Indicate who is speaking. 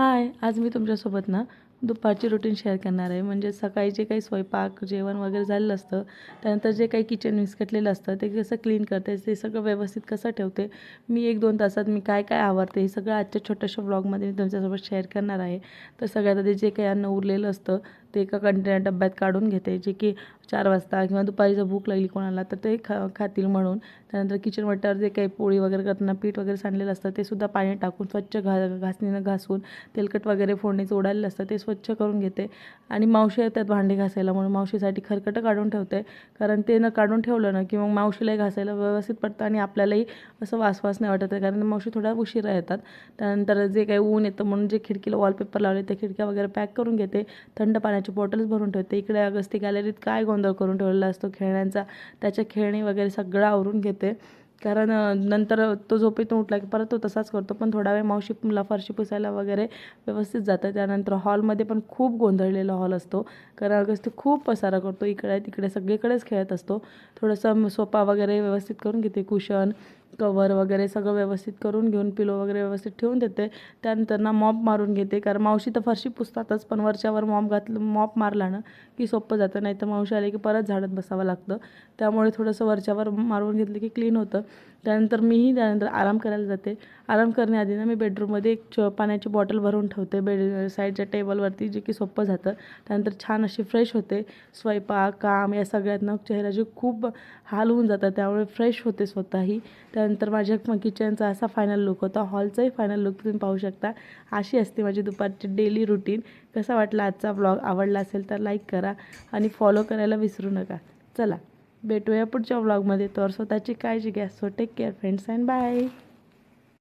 Speaker 1: हाय, आज मी तुमच्यासोबत ना दुपारची रुटीन शेअर करणार आहे. म्हणजे सकाळी जे काही स्वयंपाक, जेवण वगैरे झालेलं असतं, त्यानंतर जे काही किचन विस्कटलेलं असतं, ते कसं क्लीन करते, ते सगळं व्यवस्थित कसं ठेवते. मी 1-2 तासात मी काय काय आवरते, हे सगळं आजच्या छोट्याशा व्लॉगमध्ये मी तुमच्यासोबत शेअर करणार आहे. तर सगळ्यात आधी जे काही अन्न उरलेलं असतं, ते एका कंटेनर डब्यात काढून घेते, जे की 4 वाजता किंवा दुपारी जर भूक लागली कोणाला तर ते खातील म्हणून. त्यानंतर किचन वाट्यावर जे काही पोळी वगैरे करताना पीठ वगैरे सांडलेलं असतं, ते सुद्धा पाणी टाकून स्वच्छ घासणीनं घासून तेलकट वगैरे फोडणीचं उडालेलं असतं ते स्वच्छ करून घेते. आणि मावशी येतात भांडी घासायला म्हणून मावशीसाठी खरकटं काढून ठेवते. कारण ते काढून ठेवलं ना की मग मावशीलाही घासायला व्यवस्थित पडतं आणि आपल्यालाही असं वासवास नाही वाटत आहे, कारण मावशी थोड्या उशिरा येतात. त्यानंतर जे काही ऊन येतं म्हणून जे खिडकीला वॉलपेपर लावले ते खिडक्या वगैरे पॅक करून घेते. थंड पाण्याची बॉटल्स भरून ठेवते. इकडे अगस्ती गॅलरीत काय गोंधळ करून ठेवलेला असतो खेळण्यांचा, त्याच्या खेळणी वगैरे सगळं आवरून घेते. कारण नंतर तो झोपेतून उठला की परत तो तसाच करतो. पण थोडा वेळ मावशीला फरशी पुसायला वगैरे व्यवस्थित जातं. त्यानंतर हॉलमध्ये पण खूप गोंधळलेला हॉल असतो, कारण अगस्ती खूप पसारा करतो. इकडे तिकडे सगळीकडेच खेळत असतो. थोडंसं सोफा वगैरे व्यवस्थित करून घेते, कुशन कवर वगैरे सगळं व्यवस्थित करून घेऊन पिलो वगैरे व्यवस्थित ठेवून देते. त्यानंतर ना मॉप मारून घेते, कारण मावशी तर फरशी पुसतातच, पण वरच्यावर मॉप मारला ना की सोपं जातं. नाही तर मावशी आले की परत झाडत बसावं लागतं. त्यामुळे थोडंसं वरच्यावर मारून घेतलं की क्लीन होतं. त्यानंतर मीही त्यानंतर आराम करायला जाते. आराम करण्याआधी ना मी बेडरूममध्ये एक पाण्याची बॉटल भरून ठेवते साईडच्या टेबलवरती, जे की सोपं जातं. त्यानंतर छान अशी फ्रेश होते. स्वयंपाक, काम या सगळ्यातनं चेहऱ्याचे खूप हाल होऊन जातात, त्यामुळे फ्रेश होते स्वतःही. त्यानंतर माझ्या किचनचा असा फायनल लुक होता. हॉलचाही फायनल लुक तुम्ही पाहू शकता. अशी असते माझी दुपारची डेली रुटीन. कसा वाटला आजचा व्लॉग? आवडला असेल तर लाईक करा आणि फॉलो करायला विसरू नका. चला भेटूया पुढच्या व्लॉगमध्ये. तर स्वतःची काळजी घ्या. So take care friends and bye.